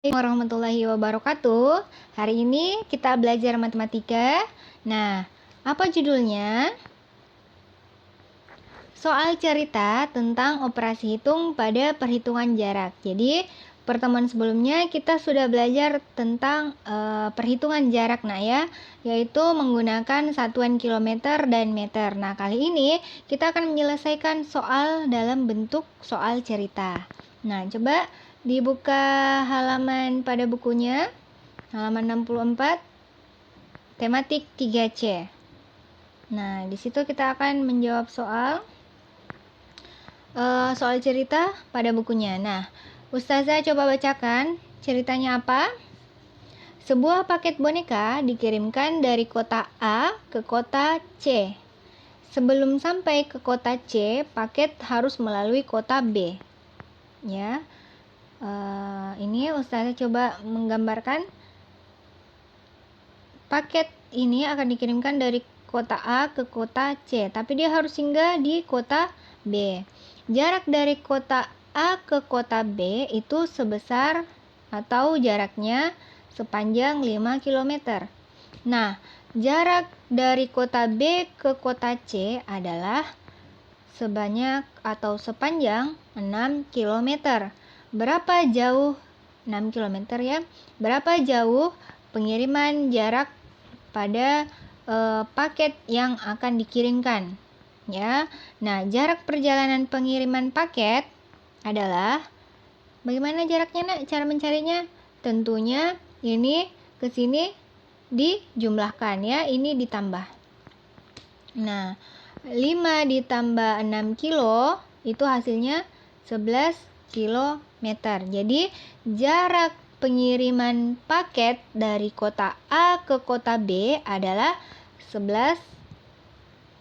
Assalamualaikum warahmatullahi wabarakatuh. Hari ini kita belajar matematika. Nah, apa judulnya? Soal cerita tentang operasi hitung pada perhitungan jarak. Jadi, pertemuan sebelumnya kita sudah belajar tentang perhitungan jarak, yaitu menggunakan satuan kilometer dan meter. Nah, kali ini kita akan menyelesaikan soal dalam bentuk soal cerita. Nah, coba dibuka halaman pada bukunya, halaman 64, tematik 3C. Nah, di situ kita akan menjawab soal cerita pada bukunya. Nah, Ustazah coba bacakan ceritanya apa? Sebuah paket boneka dikirimkan dari kota A ke kota C. Sebelum sampai ke kota C, paket harus melalui kota B. Ya, ini Ustazah coba menggambarkan paket ini akan dikirimkan dari kota A ke kota C, tapi dia harus singgah di kota B. Jarak dari kota A ke kota B itu sebesar atau jaraknya sepanjang 5 km. Nah, jarak dari kota B ke kota C adalah sebanyak atau sepanjang 6 km. Berapa jauh 6 km ya? Berapa jauh pengiriman jarak pada paket yang akan dikirimkan? Ya. Nah, jarak perjalanan pengiriman paket adalah bagaimana jaraknya, Nak? Cara mencarinya? Tentunya ini ke sini dijumlahkan ya, ini ditambah. Nah, 5 ditambah 6 kilo itu hasilnya 11 km. Jadi, jarak pengiriman paket dari kota A ke kota B adalah 11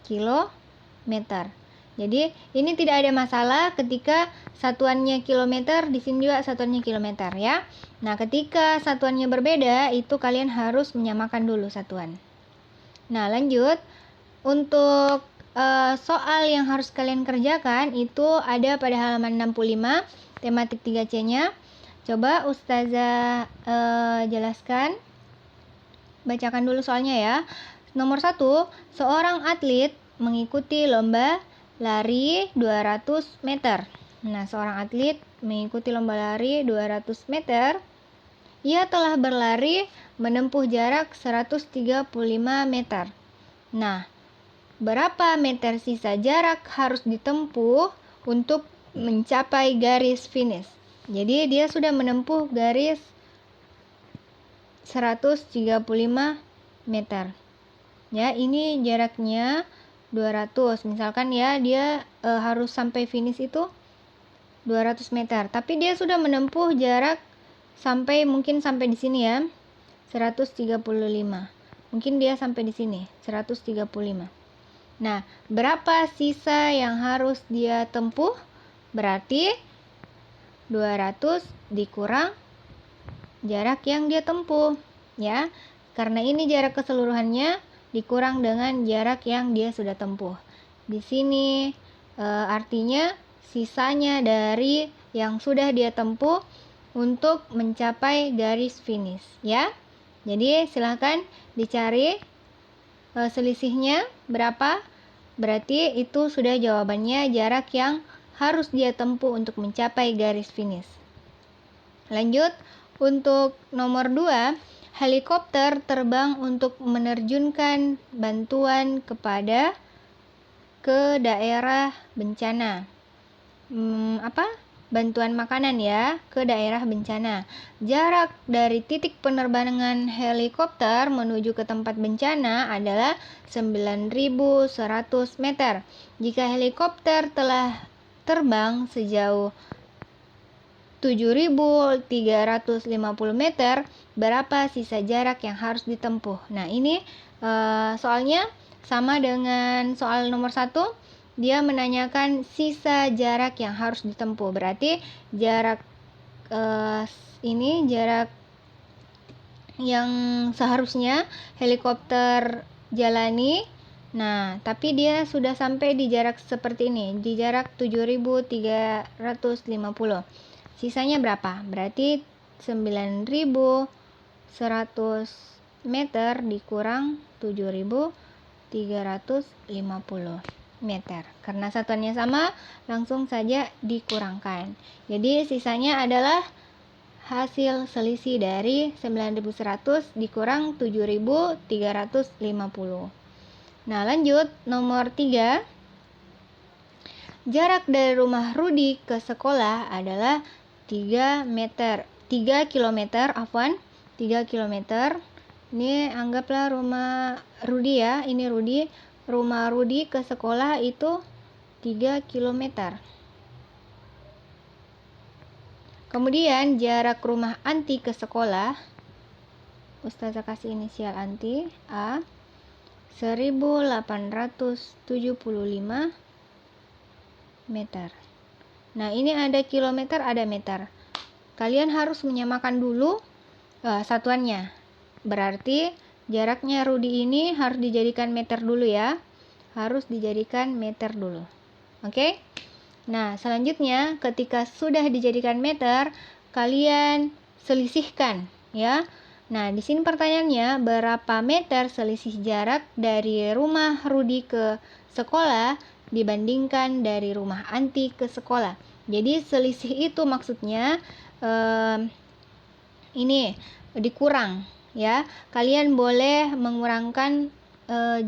km. Jadi, ini tidak ada masalah ketika satuannya kilometer, di sini juga satuannya kilometer ya. Nah, ketika satuannya berbeda, itu kalian harus menyamakan dulu satuan. Nah, lanjut. Untuk soal yang harus kalian kerjakan itu ada pada halaman 65, tematik 3C-nya. Coba Ustazah jelaskan. Bacakan dulu soalnya ya. Nomor 1, seorang atlet mengikuti lomba lari 200 meter. Nah, seorang atlet mengikuti lomba lari 200 meter. Ia telah berlari menempuh jarak 135 meter. Nah, berapa meter sisa jarak harus ditempuh untuk mencapai garis finish? Jadi dia sudah menempuh garis 135 meter. Ya, ini jaraknya 200. Misalkan ya, dia harus sampai finish itu 200 meter. Tapi dia sudah menempuh jarak mungkin sampai di sini ya, 135. Mungkin dia sampai di sini, 135. Nah, berapa sisa yang harus dia tempuh? Berarti 200 dikurang jarak yang dia tempuh, ya. Karena ini jarak keseluruhannya dikurang dengan jarak yang dia sudah tempuh. Di sini artinya sisanya dari yang sudah dia tempuh untuk mencapai garis finish, ya. Jadi silahkan dicari selisihnya berapa. Berarti itu sudah jawabannya, jarak yang harus dia tempuh untuk mencapai garis finish. Lanjut, untuk nomor 2, helikopter terbang untuk menerjunkan bantuan ke daerah bencana. Bantuan makanan ya, ke daerah bencana. Jarak dari titik penerbangan helikopter menuju ke tempat bencana adalah 9.100 meter. Jika helikopter telah terbang sejauh 7.350 meter, berapa sisa jarak yang harus ditempuh? Nah, ini soalnya sama dengan soal nomor 1. Dia menanyakan sisa jarak yang harus ditempuh. Berarti jarak ini jarak yang seharusnya helikopter jalani. Nah, tapi dia sudah sampai di jarak seperti ini, di jarak 7.350. Sisanya berapa? Berarti 9.100 meter dikurang 7.350 meter. Karena satuannya sama, langsung saja dikurangkan. Jadi sisanya adalah hasil selisih dari 9.100 dikurang 7.350. Nah, lanjut nomor 3. Jarak dari rumah Rudi ke sekolah adalah 3 kilometer, 3 kilometer. Ini anggaplah rumah Rudi ya, ini Rudi. Rumah Rudi ke sekolah itu 3 kilometer. Kemudian jarak rumah Anti ke sekolah, Ustazah kasih inisial Anti, A, 1875 meter. Nah, ini ada kilometer, ada meter. Kalian harus menyamakan dulu satuannya. Berarti jaraknya Rudi ini harus dijadikan meter dulu ya. Harus dijadikan meter dulu. Oke? Nah, selanjutnya ketika sudah dijadikan meter, kalian selisihkan ya. Nah, di sini pertanyaannya, berapa meter selisih jarak dari rumah Rudi ke sekolah dibandingkan dari rumah Anti ke sekolah? Jadi selisih itu maksudnya ini dikurang ya. Kalian boleh mengurangkan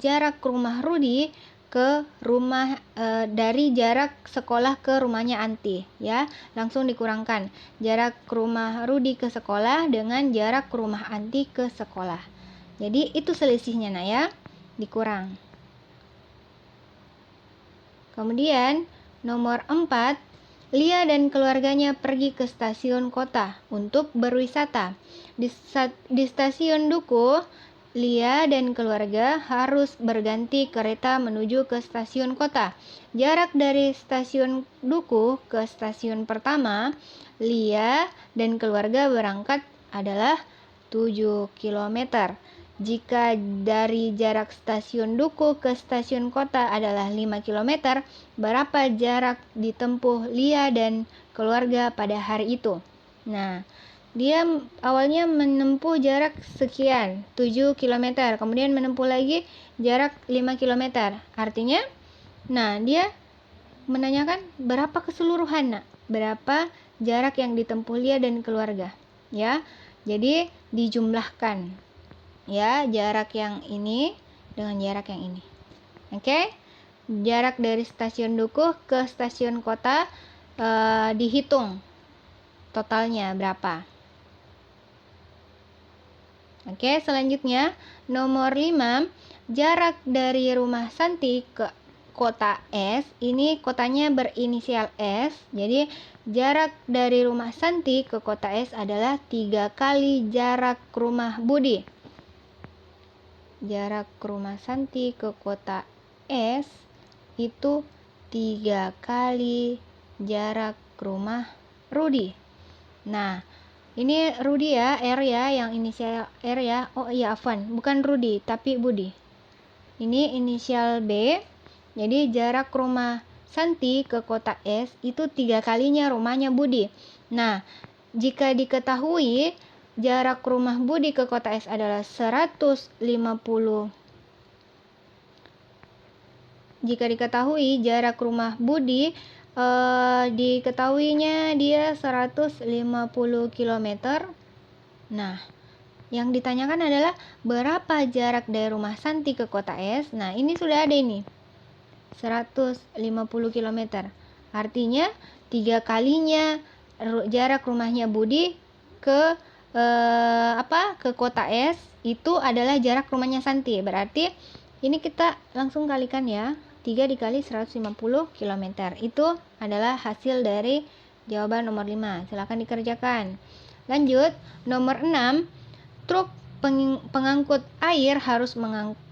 jarak rumah Rudi ke rumah dari jarak sekolah ke rumahnya Anti ya. Langsung dikurangkan jarak rumah Rudi ke sekolah dengan jarak rumah Anti ke sekolah. Jadi itu selisihnya nah ya, dikurang. Kemudian nomor 4, Lia dan keluarganya pergi ke stasiun kota untuk berwisata. Di stasiun Dukuh, Lia dan keluarga harus berganti kereta menuju ke stasiun kota. Jarak dari stasiun Dukuh ke stasiun pertama, Lia dan keluarga berangkat adalah 7 km. Jika dari jarak stasiun Dukuh ke stasiun kota adalah 5 km, berapa jarak ditempuh Lia dan keluarga pada hari itu? Nah, dia awalnya menempuh jarak sekian, 7 km, kemudian menempuh lagi jarak 5 km. Artinya, nah dia menanyakan berapa keseluruhan, nak? Berapa jarak yang ditempuh Lia dan keluarga? Ya, jadi dijumlahkan. Ya, jarak yang ini dengan jarak yang ini. Oke? Jarak dari stasiun Dukuh ke stasiun kota dihitung totalnya berapa. Oke, selanjutnya nomor 5, jarak dari rumah Santi ke kota S. Ini kotanya berinisial S. Jadi jarak dari rumah Santi ke kota S adalah 3 kali jarak rumah Budi. Jarak rumah Santi ke kota S itu 3 kali jarak rumah Rudi. Nah, ini Rudi ya, R ya, yang inisial R ya. Oh iya, afwan, bukan Rudi, tapi Budi. Ini inisial B. Jadi jarak rumah Santi ke kota S itu 3 kalinya rumahnya Budi. Nah, jika diketahui jarak rumah Budi ke kota S adalah 150. Jika diketahui jarak rumah Budi diketahuinya dia 150 km. Nah, yang ditanyakan adalah berapa jarak dari rumah Santi ke kota S. Nah, ini sudah ada ini. 150 km. Artinya 3 kalinya jarak rumahnya Budi ke ke kota S itu adalah jarak rumahnya Santi. Berarti ini kita langsung kalikan ya. 3 dikali 150 km. Itu adalah hasil dari jawaban nomor 5. Silakan dikerjakan. Lanjut, nomor 6. Truk pengangkut air harus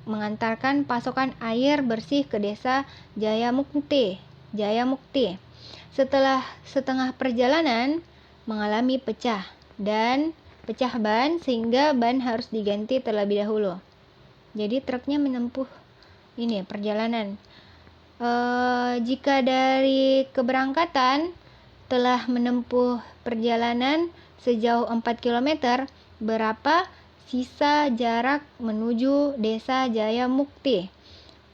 mengantarkan pasokan air bersih ke desa Jaya Mukti. Setelah setengah perjalanan mengalami pecah ban sehingga ban harus diganti terlebih dahulu. Jadi truknya menempuh ini perjalanan. Jika dari keberangkatan telah menempuh perjalanan sejauh 4 km, berapa sisa jarak menuju Desa Jaya Mukti?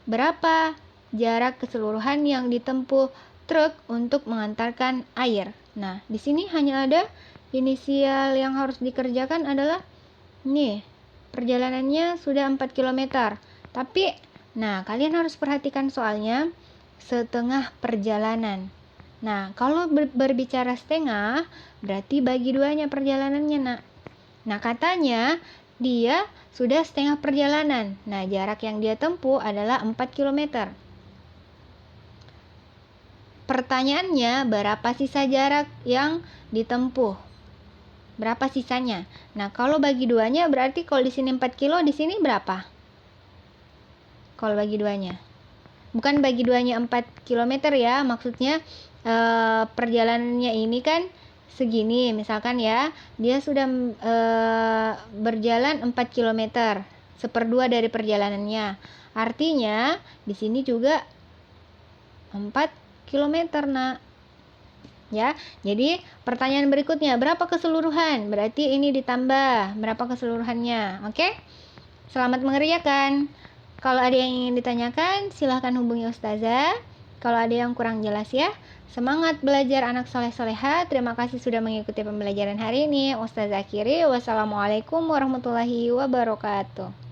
Berapa jarak keseluruhan yang ditempuh truk untuk mengantarkan air? Nah, di sini hanya ada inisial yang harus dikerjakan adalah nih, perjalanannya sudah 4 km. Tapi, nah kalian harus perhatikan soalnya setengah perjalanan. Nah, kalau berbicara setengah, berarti bagi duanya perjalanannya, nak. Nah, katanya dia sudah setengah perjalanan. Nah, jarak yang dia tempuh adalah 4 km. Pertanyaannya, berapa sisa jarak yang ditempuh? Berapa sisanya? Nah, kalau bagi duanya berarti kalau di sini 4 kilo, di sini berapa? Kalau bagi duanya. Bukan bagi duanya 4 km ya, maksudnya perjalanannya ini kan segini, misalkan ya, dia sudah berjalan 4 km, 1/2 dari perjalanannya. Artinya di sini juga 4 km, nak. Ya, jadi pertanyaan berikutnya, berapa keseluruhan? Berarti ini ditambah, berapa keseluruhannya? Oke? Selamat mengerjakan. Kalau ada yang ingin ditanyakan, silahkan hubungi Ustazah. Kalau ada yang kurang jelas ya. Semangat belajar anak soleh-soleha. Terima kasih sudah mengikuti pembelajaran hari ini. Ustazah akhiri. Wassalamualaikum warahmatullahi wabarakatuh.